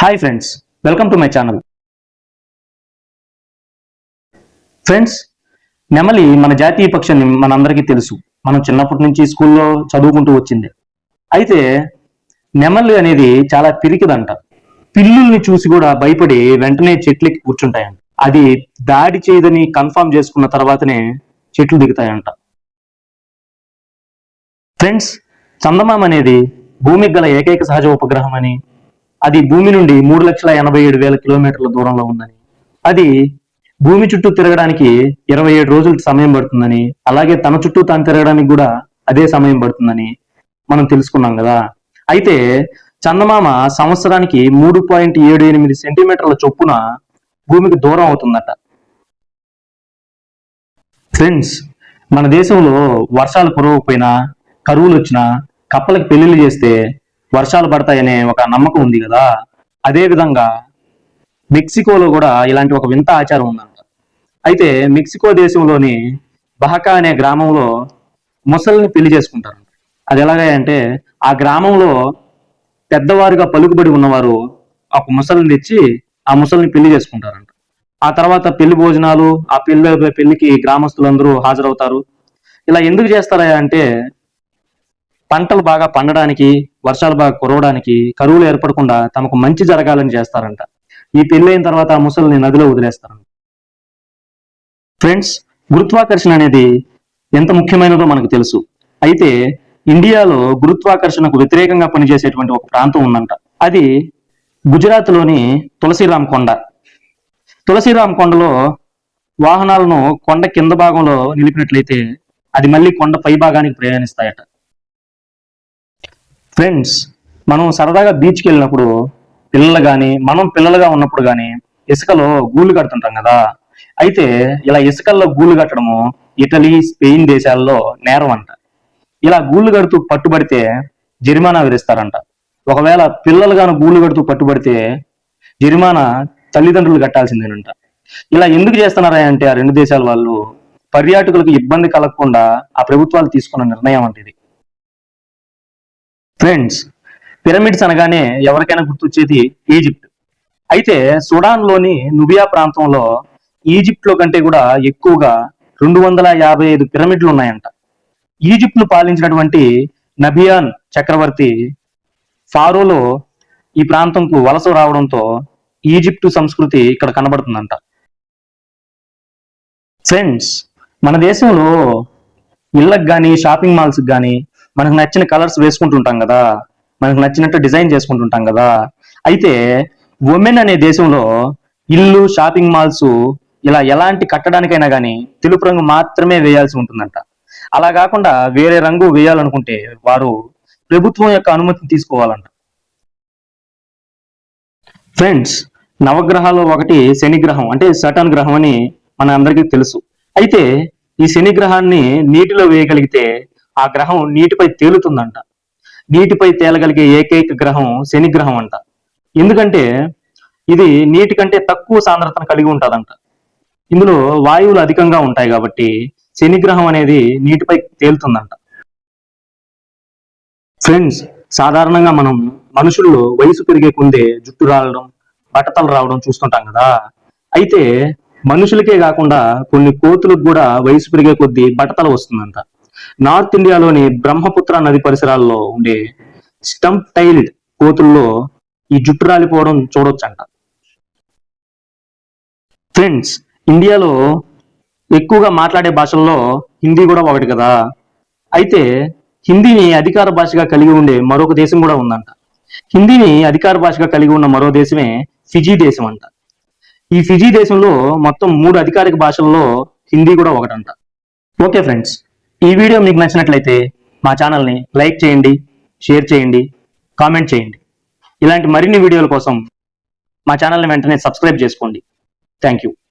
Hi friends, welcome to my channel. Friends, నెమలి మన జాతీయ పక్షి మనందరికీ తెలుసు. మనం చిన్నప్పటి నుంచి స్కూల్లో చదువుకుంటూ వచ్చింది. అయితే నెమలి అనేది చాలా పిరికిదంట. పిల్లుల్ని చూసి కూడా భయపడి వెంటనే చెట్లకి కూర్చుంటాయంట. అది దాడి చేయదని కన్ఫర్మ్ చేసుకున్న తర్వాతనే చెట్లు దిగుతాయంట. ఫ్రెండ్స్, చందమామ అనేది భూమికి గల ఏకైక సహజ ఉపగ్రహం అని, అది భూమి నుండి 3,87,000 కిలోమీటర్ల దూరంలో ఉందని, అది భూమి చుట్టూ తిరగడానికి 27 రోజులు సమయం పడుతుందని, అలాగే తన చుట్టూ తాను తిరగడానికి కూడా అదే సమయం పడుతుందని మనం తెలుసుకున్నాం కదా. అయితే చందమామ సంవత్సరానికి 3.78 సెంటీమీటర్ల చొప్పున భూమికి దూరం అవుతుందట. ఫ్రెండ్స్, మన దేశంలో వర్షాలు కురవకపోయినా, కరువులు వచ్చినా, కప్పలకి పెళ్లిళ్ళు చేస్తే వర్షాలు పడతాయనే ఒక నమ్మకం ఉంది కదా. అదే విధంగా మెక్సికోలో కూడా ఇలాంటి ఒక వింత ఆచారం ఉందంట. అయితే మెక్సికో దేశంలోని బహకా అనే గ్రామంలో ముసలిని పెళ్లి చేసుకుంటారు. అది ఎలాగా అంటే, ఆ గ్రామంలో పెద్దవారుగా పలుకుబడి ఉన్నవారు ఒక ముసలిని తెచ్చి ఆ ముసలిని పెళ్లి చేసుకుంటారంట. ఆ తర్వాత పెళ్లి భోజనాలు, ఆ పెళ్లికి గ్రామస్తులందరూ హాజరవుతారు. ఇలా ఎందుకు చేస్తారా అంటే, పంటలు బాగా పండడానికి, వర్షాలు బాగా కురవడానికి, కరువులు ఏర్పడకుండా తమకు మంచి జరగాలని చేస్తారంట. ఈ పెళ్ళైన తర్వాత ఆ ముసలిని నదిలో వదిలేస్తారంట. ఫ్రెండ్స్, గురుత్వాకర్షణ అనేది ఎంత ముఖ్యమైనదో మనకు తెలుసు. అయితే ఇండియాలో గురుత్వాకర్షణకు వ్యతిరేకంగా పనిచేసేటువంటి ఒక ప్రాంతం ఉందంట. అది గుజరాత్లోని తులసిరామ్ కొండ. తులసిరామ్ కొండలో వాహనాలను కొండ కింద భాగంలో నిలిపినట్లయితే అది మళ్ళీ కొండ పై భాగానికి ప్రయాణిస్తాయట. ఫ్రెండ్స్, మనం సరదాగా బీచ్కి వెళ్ళినప్పుడు మనం పిల్లలుగా ఉన్నప్పుడు కానీ ఇసుకలో గూళ్ళు కడుతుంటాం కదా. అయితే ఇలా ఇసుకల్లో గూళ్ళు కట్టడము ఇటలీ, స్పెయిన్ దేశాల్లో నేరం అంట. ఇలా గూళ్ళు కడుతూ పట్టుబడితే జరిమానా విధిస్తారంట. ఒకవేళ పిల్లలుగాను గూళ్ళు కడుతూ పట్టుబడితే జరిమానా తల్లిదండ్రులు కట్టాల్సిందేనంట. ఇలా ఎందుకు చేస్తున్నారా అంటే, ఆ రెండు దేశాల వాళ్ళు పర్యాటకులకు ఇబ్బంది కలగకుండా ఆ ప్రభుత్వాలు తీసుకున్న నిర్ణయం అంటే ఇది. ఫ్రెండ్స్, పిరమిడ్స్ అనగానే ఎవరికైనా గుర్తొచ్చేది ఈజిప్ట్. అయితే సుడాన్ లోని నుబియా ప్రాంతంలో ఈజిప్ట్ లో కంటే కూడా ఎక్కువగా 255 పిరమిడ్లు ఉన్నాయంట. ఈజిప్ట్ ను పాలించినటువంటి నబియాన్ చక్రవర్తి ఫారోలో ఈ ప్రాంతంకు వలస రావడంతో ఈజిప్టు సంస్కృతి ఇక్కడ కనబడుతుందంట. ఫ్రెండ్స్, మన దేశంలో ఇళ్ళకి కానీ, షాపింగ్ మాల్స్ కానీ మనకు నచ్చిన కలర్స్ వేసుకుంటుంటాం కదా, మనకు నచ్చినట్టు డిజైన్ చేసుకుంటుంటాం కదా. అయితే ఉమెన్ అనే దేశంలో ఇల్లు, షాపింగ్ మాల్స్ ఇలా ఎలాంటి కట్టడానికైనా కానీ తెలుపు రంగు మాత్రమే వేయాల్సి ఉంటుందంట. అలా కాకుండా వేరే రంగు వేయాలనుకుంటే వారు ప్రభుత్వం యొక్క అనుమతిని తీసుకోవాలంట. ఫ్రెండ్స్, నవగ్రహాల్లో ఒకటి శని గ్రహం, అంటే సటర్న్ గ్రహం అని మన అందరికీ తెలుసు. అయితే ఈ శని గ్రహాన్ని నీటిలో వేయగలిగితే ఆ గ్రహం నీటిపై తేలుతుందంట. నీటిపై తేలగలిగే ఏకైక గ్రహం శని గ్రహం అంట. ఎందుకంటే ఇది నీటి కంటే తక్కువ సాంద్రతను కలిగి ఉంటుందంట. ఇందులో వాయువులు అధికంగా ఉంటాయి కాబట్టి శని గ్రహం అనేది నీటిపై తేలుతుందంట. ఫ్రెండ్స్, సాధారణంగా మనం మనుషుల్లో వయసు పెరిగే కొందే జుట్టు రావడం, బట్టతలు రావడం చూస్తుంటాం కదా. అయితే మనుషులకే కాకుండా కొన్ని కోతులకు కూడా వయసు పెరిగే కొద్దీ బట్టతల వస్తుందంట. నార్త్ ఇండియాలోని బ్రహ్మపుత్ర నది పరిసరాల్లో ఉండే స్టంప్ టైల్డ్ కోతుల్లో ఈ జుట్టు రాలిపోవడం చూడొచ్చంట. ఫ్రెండ్స్, ఇండియాలో ఎక్కువగా మాట్లాడే భాషల్లో హిందీ కూడా ఒకటి కదా. అయితే హిందీని అధికార భాషగా కలిగి ఉండే మరొక దేశం కూడా ఉందంట. హిందీని అధికార భాషగా కలిగి ఉన్న మరో దేశమే ఫిజీ దేశం అంట. ఈ ఫిజీ దేశంలో మొత్తం 3 అధికారిక భాషల్లో హిందీ కూడా ఒకటంట. ఓకే ఫ్రెండ్స్, ఈ వీడియో మీకు నచ్చినట్లయితే మా ఛానల్ని లైక్ చేయండి, షేర్ చేయండి, కామెంట్ చేయండి. ఇలాంటి మరిన్ని వీడియోల కోసం మా ఛానల్ని వెంటనే సబ్స్క్రైబ్ చేసుకోండి. Thank you.